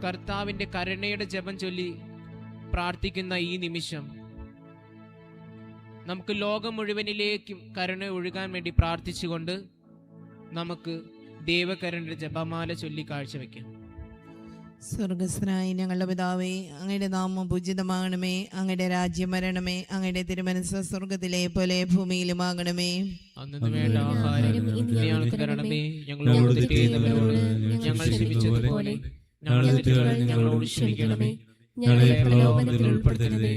കർത്താവിൻ്റെ കരുണയുടെ ജപം ചൊല്ലി പ്രാർത്ഥിക്കുന്ന ഈ നിമിഷം നമുക്ക് ലോകം മുഴുവനിലേക്കും കരുണ ഒഴുകാൻ വേണ്ടി പ്രാർത്ഥിച്ചുകൊണ്ട് നമുക്ക് ദൈവകരുണയുടെ ജപമാല ചൊല്ലി കാഴ്ചവെക്കാം. സ്വർഗസ്ഥനായ ഞങ്ങളുടെ പിതാവേ, അങ്ങയുടെ നാമം പൂജിതമാകണമേ. അങ്ങയുടെ രാജ്യം വരണമേ. അങ്ങയുടെ തിരുമനസ്സ് സ്വർഗത്തിലെ പോലെ ഭൂമിയിലുമാകണമേ. അന്നു വേണ്ട ആഹാരം ഇന്ന് ഞങ്ങൾക്ക് തരണമേ. ഞങ്ങളോട് തെറ്റ് ചെയ്യുന്നവരോട് ഞങ്ങൾ ക്ഷമിച്ചതുപോലെ ഞങ്ങളുടെ തെറ്റുകളെ ഞങ്ങളോട് ക്ഷമിക്കണമേ. ഞങ്ങളെ പ്രലോഭനത്തിൽ ഉൾപ്പെടുത്തരുതേ,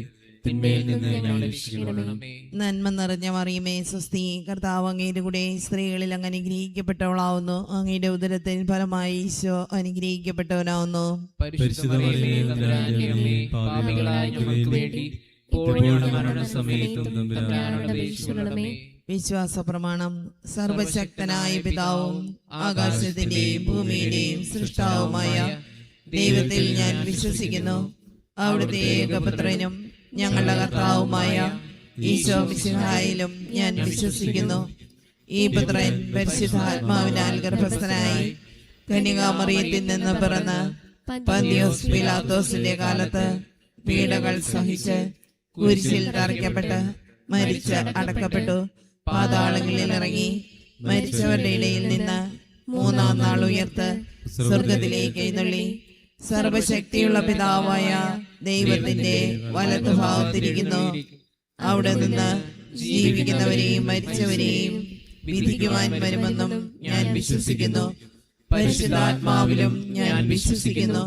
തിന്മയിൽ നിന്ന് ഞങ്ങളെ രക്ഷിക്കണമേ. നന്മ നിറഞ്ഞ മറിയമേ, സ്വസ്തി, കർത്താവ് അങ്ങയുടെ കൂടെ സ്ത്രീകളിൽ അങ്ങ് അനുഗ്രഹിക്കപ്പെട്ടവളാവുന്നു. അങ്ങയുടെ ഉദരത്തിൽ ഫലമായി ഈശോ അനുഗ്രഹിക്കപ്പെട്ടവനാവുന്നു. പരിശുദ്ധ മറിയമേ, തമ്പുരാന്റെ അമ്മേ, പാപികളായ ഞങ്ങൾക്ക് വേണ്ടി ഇപ്പോഴും ഞങ്ങളുടെ മരണസമയത്തും തമ്പുരാനോട് അപേക്ഷിക്കണമേ. വിശ്വാസ പ്രമാണം. സർവശക്തനായ പിതാവും ആകാശത്തിന്റെയും ഭൂമിയുടെയും സൃഷ്ടാവുമായ ദൈവത്തിൽ ഞാൻ വിശ്വസിക്കുന്നു. അവിടുത്തെ ഏകപുത്രനും ഞങ്ങളുടെ കർത്താവുമായ ഈശോ മിശിഹായിലും ഞാൻ വിശ്വസിക്കുന്നു. ഈ പുത്രൻ പരിശുദ്ധാത്മാവിനാൽ ഗർഭസ്ഥനായി കന്യകാമറിയത്തിൽ നിന്ന് പിറന്ന് പന്തിയോസ് പീലാത്തോസിന്റെ കാലത്ത് പീഡകൾ സഹിച്ച് കുരിശിൽ തറയ്ക്കപ്പെട്ട് മരിച്ച് അടക്കപ്പെട്ടു. പാതാളങ്ങളിൽ ഇറങ്ങി മരിച്ചവരുടെ ഇടയിൽ നിന്ന് മൂന്നാം നാൾ ഉയർത്ത് സ്വർഗത്തിലേക്ക് എഴുന്നള്ളി സർവശക്തിയുള്ള പിതാവായ ദൈവത്തിന്റെ വലത്തുഭാഗത്തിരിക്കുന്നു. അവിടെ നിന്ന് ജീവിക്കുന്നവരെയും മരിച്ചവരെയും വിധിക്കുവാൻ വരുമെന്നും ഞാൻ വിശ്വസിക്കുന്നു. പരിശുദ്ധാത്മാവിലും ഞാൻ വിശ്വസിക്കുന്നു.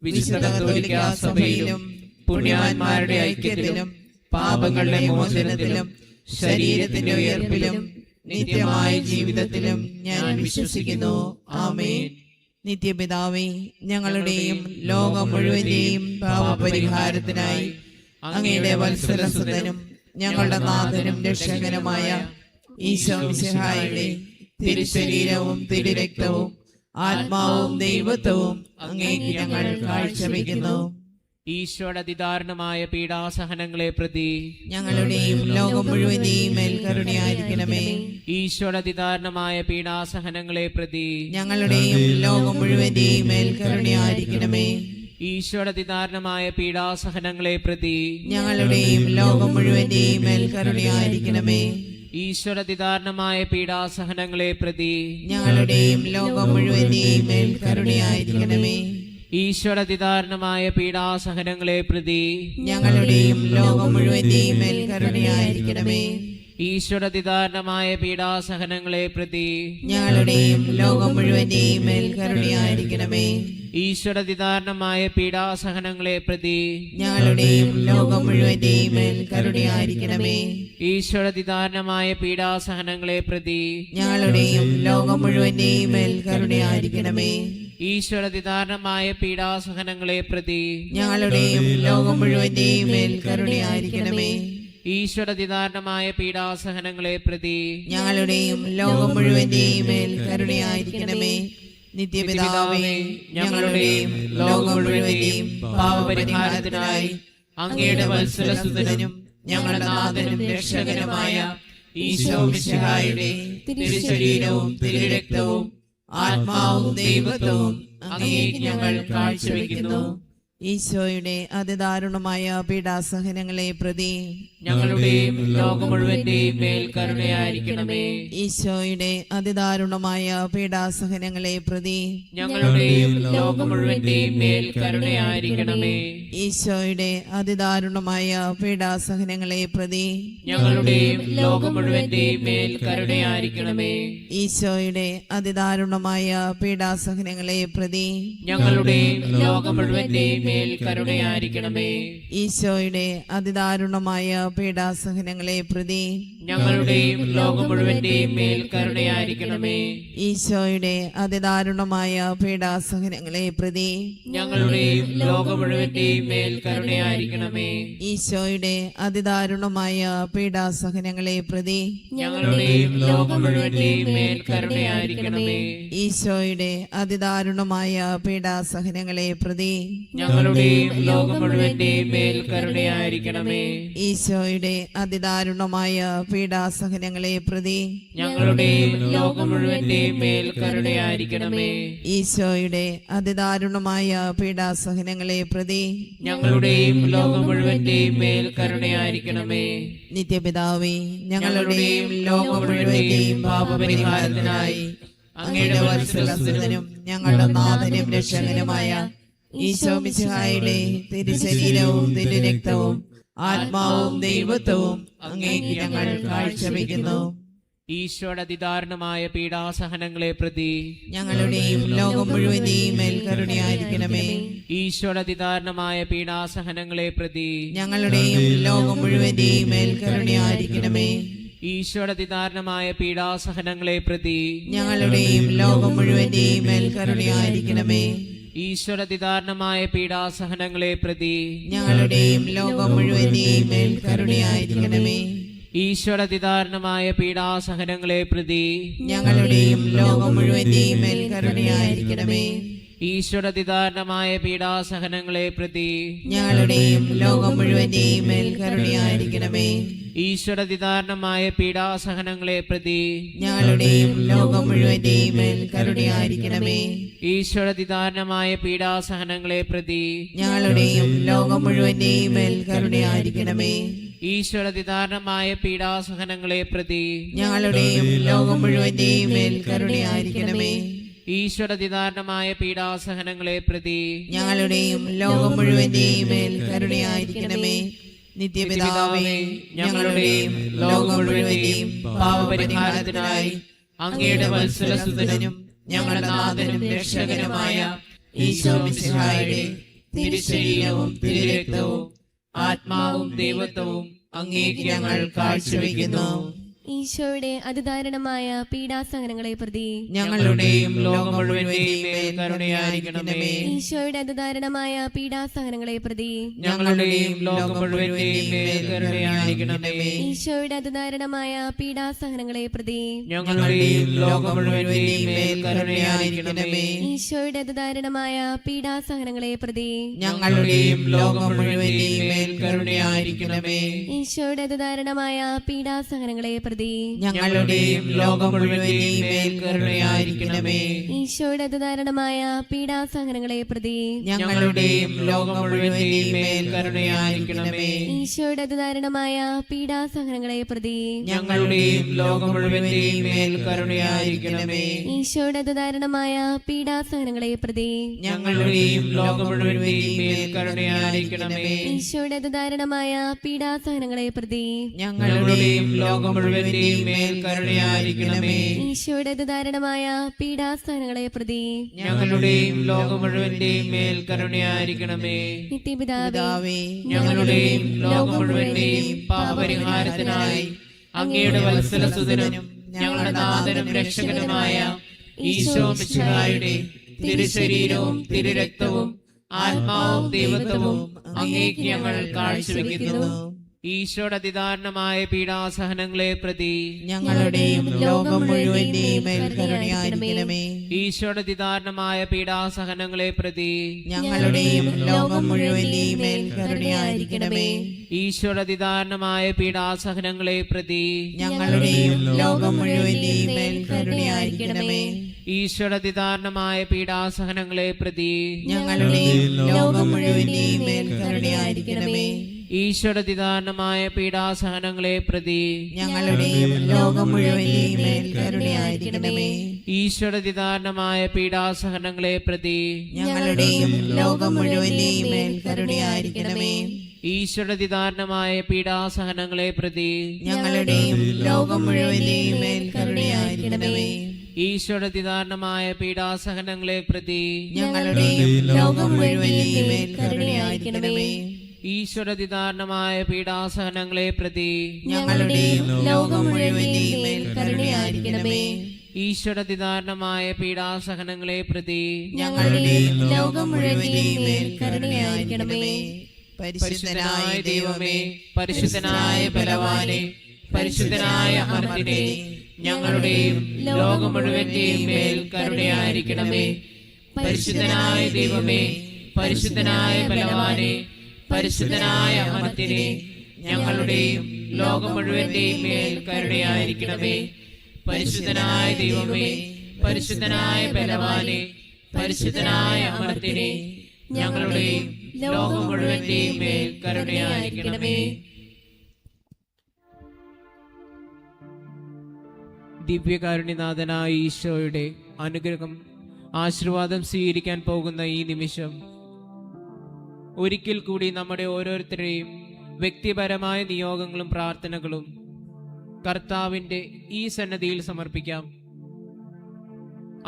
വിശുദ്ധ കത്തോലിക്കാ സഭയിലും പുണ്യവാന്മാരുടെ ഐക്യത്തിലും പാപങ്ങളുടെ മോചനത്തിലും ശരീരത്തിന്റെ ഉയർപ്പിലും നിത്യമായ ജീവിതത്തിലും ഞാൻ വിശ്വസിക്കുന്നു. ആമേൻ. നിത്യപിതാവേ, ഞങ്ങളുടെയും ലോകം മുഴുവന്റെയും പാപപരിഹാരത്തിനായി അങ്ങയുടെ വത്സലസുതനും ഞങ്ങളുടെ നാഥനും രക്ഷകനുമായ ഈശോ മിശിഹായുടെ തിരുശരീരവും തിരുരക്തവും ആത്മാവും ദൈവത്വവും അങ്ങേക്ക് ഞങ്ങൾ കാഴ്ചവെക്കുന്നു. ഈശോയുടെ അതിദാരുണമായ പീഡാസഹനങ്ങളെ പ്രതി ഞങ്ങളുടെയും ലോകം മുഴുവന്റെയും മേൽ കരുണയായിരിക്കണമേ. ഈശോയുടെ അതിദാരുണമായ പീഡാസഹനങ്ങളെ പ്രതി ഞങ്ങളുടെയും ലോകം മുഴുവന്റെയും മേൽ കരുണയായിരിക്കണമേ. ഈശോയുടെ അതിദാരുണമായ പീഡാസഹനങ്ങളെ പ്രതി ഞങ്ങളുടെയും ലോകം മുഴുവന്റെയും മേൽ കരുണയായിരിക്കണമേ. ഈശോയുടെ അതിദാരുണമായ പീഡാസഹനങ്ങളെ പ്രതി ഞങ്ങളുടെയും ലോകം മുഴുവന്റെയും മേൽ കരുണയായിരിക്കണമേ. ഈശോയുടെ അതിദാരുണമായ പീഡാസഹനങ്ങളെ പ്രതി ഞങ്ങളുടെയും ലോകം മുഴുവന്റെയും മേൽ കരുണയായിരിക്കണമേ. ഈശോയുടെ അതിദാരുണമായ പീഡാസഹനങ്ങളെ പ്രതി ഞങ്ങളുടെയും ലോകം മുഴുവന്റെയും മേൽ കരുണയായിരിക്കണമേ. ഈശോയുടെ അതിദാരുണമായ പീഡാസഹനങ്ങളെ പ്രതി ഞങ്ങളുടെയും ലോകം മുഴുവന്റെയും മേൽ കരുണയായിരിക്കണമേ. ഈശോയുടെ അതിദാരുണമായ പീഡാസഹനങ്ങളെ പ്രതി ഞങ്ങളുടെയും ലോകം മുഴുവന്റെയും മേൽ കരുണയായിരിക്കണമേ. ഈശോയുടെ അതിദാരുണമായ പീഡാസഹനങ്ങളെ പ്രതി ഞങ്ങളുടെയും ലോകം മുഴുവന്റെയും മേൽ കരുണയായിരിക്കണമേ. ഈശോയുടെ അതിദാരുണമായ പീഡാസഹനങ്ങളെ പ്രതി ഞങ്ങളുടെയും ലോകം മുഴുവന്റെയും മേൽ കരുണയായിരിക്കണമേ. നിത്യപിതാവേ, ഞങ്ങളുടെയും ലോകം മുഴുവന്റെയും പാപപരിഹാരത്തിനായി അങ്ങയുടെ വത്സലസുതനും ഞങ്ങളുടെ നാഥനും രക്ഷകനുമായ ഈശോ മിശിഹായുടെ തിരുശരീരവും തിരുരക്തവും ആത്മാവും ദൈവത്വവും അങ്ങേക്ക് ഞങ്ങൾ കാഴ്ചവെക്കുന്നു. ഈശോയുടെ അതിദാരുണമായ പീഡാസഹനങ്ങളെ പ്രതി ഞങ്ങളുടെയും ലോകം മുഴുവന്റെയും മേൽ കരുണയായിരിക്കണമേ. ഈശോയുടെ അതിദാരുണമായ പീഡാസഹനങ്ങളെ പ്രതി ഞങ്ങളുടെയും ലോകം മുഴുവന്റെയും മേൽ കരുണയായിരിക്കണമേ. ഈശോയുടെ അതിദാരുണമായ പീഡാസഹനങ്ങളെ പ്രതി ഞങ്ങളുടെയും ലോകം മുഴുവന്റെയും മേൽ കരുണയായിരിക്കണമേ. ഈശോയുടെ അതിദാരുണമായ പീഡാസഹനങ്ങളെ പ്രതി ഞങ്ങളുടെയും ലോകം മുഴുവന്റെയും മേൽ കരുണയായിരിക്കണമേ. ഈശോയുടെ അതിദാരുണമായ പീഡാസഹനങ്ങളെ പ്രതി ഞങ്ങളുടെയും ലോകം മുഴുവന്റെയും മേൽ കരുണയായിരിക്കണമേ. ഈശോയുടെ അതിദാരുണമായ പീഡാസഹനങ്ങളെ പ്രതി ഞങ്ങളുടെയും ലോകം മുഴുവന്റെയും മേൽ കരുണയായിരിക്കണമേ. ഈശോയുടെ അതിദാരുണമായ പീഡാസഹനങ്ങളെ പ്രതി ഞങ്ങളുടെയും ലോകം മുഴുവന്റെയും മേൽ കരുണയായിരിക്കണമേ. ഈശോയുടെ അതിദാരുണമായ പീഡാസഹനങ്ങളെ പ്രതി ഞങ്ങളുടെയും ലോകം മുഴുവന്റെയും മേൽ കരുണയായിരിക്കണമേ. ഈശോയുടെ അതിദാരുണമായ പീഡാസഹനങ്ങളെ പ്രതി ഞങ്ങളുടെയും ലോകം മുഴുവന്റെയും മേൽ കരുണയായിരിക്കണമേ. ഈശോയുടെ അതിദാരുണമായ പീഡാസഹനങ്ങളെ പ്രതി ഞങ്ങളുടെയും ലോകം മുഴുവന്റെയും മേൽ കരുണയായിരിക്കണമേ. നിത്യപിതാവേ, ഞങ്ങളുടെയും ലോകം മുഴുവന്റെയും പാപപരിഹാരത്തിനായി അങ്ങയുടെ വത്സലസുതനും ഞങ്ങളുടെ നാഥനും രക്ഷകനുമായ ഈശോ മിശിഹായുടെ തിരുശരീരവും തിരുരക്തവും ആത്മാവും ദൈവത്വവും അങ്ങേക്ക് ഞങ്ങൾ കാഴ്ചവെക്കുന്നു. ഈശോയുടെ അതിദാരുണമായ പീഡാസഹനങ്ങളെ പ്രതി ഞങ്ങളുടെയും ലോകം മുഴുവന്റെയും മേൽ കരുണയായിരിക്കണമേ. ഈശോയുടെ അതിദാരുണമായ പീഡാസഹനങ്ങളെ പ്രതി ഞങ്ങളുടെയും ലോകം മുഴുവന്റെയും മേൽ കരുണയായിരിക്കണമേ. ഈശോയുടെ അതിദാരുണമായ പീഡാസഹനങ്ങളെ പ്രതി ഞങ്ങളുടെയും ലോകം മുഴുവന്റെയും മേൽ കരുണയായിരിക്കണമേ. ഈശോയുടെ അതിദാരുണമായ പീഡാസഹനങ്ങളെ പ്രതി ഞങ്ങളുടെയും ലോകം മുഴുവന്റെയും മേൽ കരുണയായിരിക്കണമേ. ഈശോയുടെ അതിദാരുണമായ പീഡാസഹനങ്ങളെ പ്രതി ഞങ്ങളുടെയും ലോകം മുഴുവന്റെയും മേൽ കരുണയായിരിക്കണമേ. ഈശോയുടെ അതിദാരുണമായ പീഡാസഹനങ്ങളെ പ്രതി ഞങ്ങളുടെയും ലോകം മുഴുവന്റെയും മേൽ കരുണയായിരിക്കണമേ. ഈശോയുടെ അതിദാരുണമായ പീഡാസഹനങ്ങളെ പ്രതി ഞങ്ങളുടെയും ലോകം മുഴുവന്റെയും മേൽ കരുണയായിരിക്കണമേ. ഈശോയുടെ അതിദാരുണമായ പീഡാസഹനങ്ങളെ പ്രതി ഞങ്ങളുടെയും ലോകം മുഴുവന്റെയും മേൽ കരുണയായിരിക്കണമേ. ഈശോയുടെ അതിദാരുണമായ പീഡാസഹനങ്ങളെ പ്രതി ഞങ്ങളുടെയും ലോകം മുഴുവന്റെയും മേൽ കരുണയായിരിക്കണമേ. ഈശോയുടെ അതിദാരുണമായ പീഡാസഹനങ്ങളെ പ്രതി ഞങ്ങളുടെയും ലോകം മുഴുവന്റെയും മേൽ കരുണയായിരിക്കണമേ. നിത്യപിതാവേ, ഞങ്ങളുടെയും ലോകം മുഴുവന്റെയും പാപപരിഹാരത്തിനായി അങ്ങയുടെ വത്സലസുതനും ഞങ്ങളുടെ നാഥനും രക്ഷകനുമായ ഈശോ മിശിഹായുടെ തിരുശരീരവും തിരുരക്തവും ആത്മാവും ദൈവത്വവും അങ്ങേക്ക് ഞങ്ങൾ കാഴ്ചവെക്കുന്നു. ഈശോയുടെ അതിദാരുണമായ പീഡാസഹനങ്ങളെ പ്രതി ഞങ്ങളുടെയും ലോകം മുഴുവന്റെയും മേൽ കരുണയായിരിക്കണമേ. ഈശോയുടെ അതിദാരുണമായ പീഡാസഹനങ്ങളെ പ്രതി ഞങ്ങളുടെയും ലോകം മുഴുവന്റെയും മേൽ കരുണയായിരിക്കണമേ. ഈശോയുടെ അതിദാരുണമായ പീഡാസഹനങ്ങളെ പ്രതി ഞങ്ങളുടെയും ലോകം മുഴുവന്റെയും മേൽ കരുണയായിരിക്കണമേ. ഈശോയുടെ അതിദാരുണമായ പീഡാസഹനങ്ങളെ പ്രതി ഞങ്ങളുടെയും ലോകം മുഴുവന്റെയും മേൽ കരുണയായിരിക്കണമേ. ഈശോയുടെ അതിദാരുണമായ പീഡാസഹനങ്ങളെ പ്രതി ഞങ്ങളുടെയും ലോകം മുഴുവന്റെയും മേൽ കരുണയായിരിക്കണമേ. ഈശോയുടെ അതിദാരുണമായ പീഡാസഹനങ്ങളെ പ്രതി ഞങ്ങളുടെയും ലോകം മുഴുവന്റെയും മേൽ കരുണയായിരിക്കണമേ. ഈശോയുടെ അതിദാരുണമായ പീഡാസഹനങ്ങളെ പ്രതി ഞങ്ങളുടെയും ലോകം മുഴുവന്റെയും മേൽ കരുണയായിരിക്കണമേ. ഈശോയുടെ അതിദാരുണമായ പീഡാസഹനങ്ങളെ പ്രതി ഞങ്ങളുടെയും ലോകം മുഴുവന്റെയും മേൽ കരുണയായിരിക്കണമേ. ഈശോയുടെ അതിദാരുണമായ പീഡാസഹനങ്ങളെ പ്രതി ഞങ്ങളുടെയും ലോകം മുഴുവന്റെയും മേൽ കരുണയായിരിക്കണമേ. ഈശോയുടെ അതിദാരുണമായ പീഡാസഹനങ്ങളെ പ്രതി ഞങ്ങളുടെയും ലോകം മുഴുവന്റെയും മേൽ കരുണയായിരിക്കണമേ. നിത്യപിതാവേ, ഞങ്ങളുടെയും ലോകം മുഴുവന്റെയും പാപപരിഹാരത്തിനായി അങ്ങയുടെ വത്സലസുതനും ഞങ്ങളുടെ നാഥനും രക്ഷകനുമായ ഈശോ മിശിഹായുടെ തിരുശരീരവും തിരുരക്തവും ആത്മാവും ദൈവത്വവും അങ്ങേക്ക് ഞങ്ങൾ കാഴ്ചവെക്കുന്നു. ഈശോയുടെ അതിദാരുണമായ പീഡാസഹനങ്ങളെ പ്രതി ഞങ്ങളുടെയും ലോകം മുഴുവന്റെയും മേൽ കരുണയായിരിക്കണമേ. ഈശോയുടെ അതിദാരുണമായ പീഡാസഹനങ്ങളെ പ്രതി ഞങ്ങളുടെയും ലോകം മുഴുവന്റെയും മേൽ കരുണയായിരിക്കണമേ. ഈശോയുടെ അതിദാരുണമായ പീഡാസഹനങ്ങളെ പ്രതി ഞങ്ങളുടെയും ലോകം മുഴുവന്റെയും മേൽ കരുണയായിരിക്കണമേ. ഈശോയുടെ അതിദാരുണമായ പീഡാസഹനങ്ങളെ പ്രതി ഞങ്ങളുടെയും ലോകം മുഴുവന്റെയും മേൽ കരുണയായിരിക്കണമേ. ഈശോയുടെ അതിദാരുണമായ പീഡാസഹനങ്ങളെ പ്രതി ഞങ്ങളുടെയും ലോകം മുഴുവന്റെയും മേൽ കരുണയായിരിക്കണമേ. ഈശോയുടെ അതിദാരുണമായ പീഡാസഹനങ്ങളെ പ്രതി ഞങ്ങളുടെയും ലോകം മുഴുവന്റെയും മേൽ കരുണയായിരിക്കണമേ. ഈശോയുടെ അതിദാരുണമായ പീഡാസഹനങ്ങളെ പ്രതി ഞങ്ങളുടെയും ലോകം മുഴുവന്റെയും മേൽ കരുണയായിരിക്കണമേ. ഈശോയുടെ അതിദാരുണമായ പീഡാസഹനങ്ങളെ പ്രതി ഞങ്ങളുടെയും ലോകം മുഴുവന്റെയും മേൽ കരുണയായിരിക്കണമേ. ഈശോയുടെ അതിദാരുണമായ പീഡാസഹനങ്ങളെ പ്രതി ഞങ്ങളുടെയും ലോകം മുഴുവന്റെയും മേൽ കരുണയായിരിക്കണമേ. ഈശോയുടെ അതിദാരുണമായ പീഡാസഹനങ്ങളെ പ്രതി ഞങ്ങളുടെയും ലോകം മുഴുവന്റെയും മേൽ കരുണയായിരിക്കണമേ. പരിശുദ്ധനായ ദൈവമേ, പരിശുദ്ധനായ ബലവാനെ, പരിശുദ്ധനായ അമർത്തിനെ, ഞങ്ങളുടെയും ലോകം മുഴുവന്റെയും മേൽ കരുണയായിരിക്കണമേ. പരിശുദ്ധനായ ദൈവമേ, പരിശുദ്ധനായ ബലവാനെ, പരിശുദ്ധനായ അമർത്തിനെ, ഞങ്ങളുടെയും ലോകം മുഴുവന്റെയും മേൽ കരുണയായിരിക്കണമേ. പരിശുദ്ധനായ ദൈവമേ, പരിശുദ്ധനായ ബലവാനെ, പരിശുദ്ധനായ അമർത്തിനെ, ഞങ്ങളുടെയും ലോകം മുഴുവന്റെയും മേൽ കരുണയായിരിക്കണമേ. ദിവ്യകാരുണ്യനാഥനായ ഈശോയുടെ അനുഗ്രഹം ആശീർവാദം സ്വീകരിക്കാൻ പോകുന്ന ഈ നിമിഷം ഒരിക്കൽ കൂടി നമ്മുടെ ഓരോരുത്തരെയും വ്യക്തിപരമായ നിയോഗങ്ങളും പ്രാർത്ഥനകളും കർത്താവിൻ്റെ ഈ സന്നദ്ധിയിൽ സമർപ്പിക്കാം.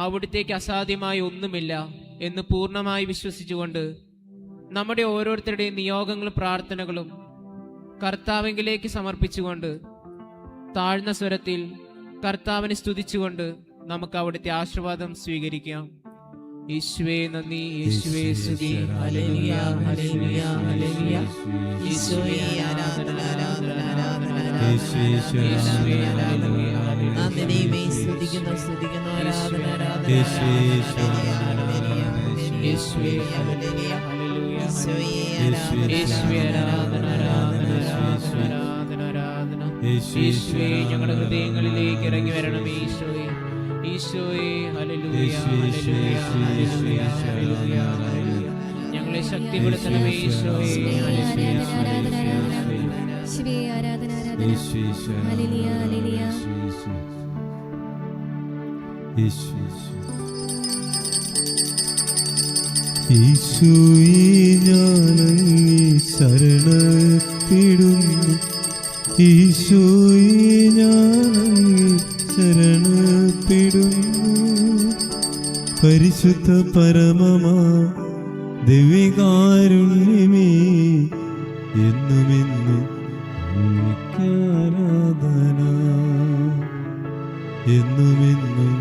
അവിടുത്തേക്ക് അസാധ്യമായി ഒന്നുമില്ല എന്ന് പൂർണ്ണമായി വിശ്വസിച്ചുകൊണ്ട് നമ്മുടെ ഓരോരുത്തരുടെയും നിയോഗങ്ങളും പ്രാർത്ഥനകളും കർത്താവിലേക്ക് സമർപ്പിച്ചുകൊണ്ട് താഴ്ന്ന സ്വരത്തിൽ കർത്താവിനെ സ്തുതിച്ചുകൊണ്ട് നമുക്ക് അവിടുത്തെ ആശീർവാദം സ്വീകരിക്കാം. യേശുവേ നന്ദി, യേശുവേ സ്തുതി, ഹല്ലേലൂയ, ഹല്ലേലൂയ, ഹല്ലേലൂയ. യേശുവേ ആരാധന, ആരാധന, ആരാധന, യേശുവേ ഹല്ലേലൂയ, ഹല്ലേലൂയ. സ്തുതിക്കുന്നു, സ്തുതിക്കുന്നു, ആരാധന, ആരാധന, യേശുവേ ഹല്ലേലൂയ, ഹല്ലേലൂയ. യേശുവേ ആരാധന, ആരാധന, ആരാധന, ആരാധന, ആരാധന. യേശുവേ ഞങ്ങളുടെ ഹൃദയങ്ങളിലേക്ക് ഇറങ്ങി വരണമേ. ഈശോയെ, ഈശോയെ, hallelujah, hallelujah, hallelujah, hallelujah, hallelujah. ഞങ്ങളെ ശക്തിപ്പെടുത്തണമേ ഈശോയെ. ആരാധന, ആരാധന, ആരാധന. യേശുവേ ആരാധന, ആരാധന. Hallelujah, hallelujah. ഈശോയെ ഞാനങ്ങേ ശരണപ്പെടുന്നു, ഈശോയെ ഞാനങ്ങേ ശരണപ്പെടുന്നു. പരിശുദ്ധ പരമമാ ദിവ്യകാരുണ്യമേ, എന്നുമെന്നും അങ്ങേക്ക് ആരാധന, എന്നുമെന്നും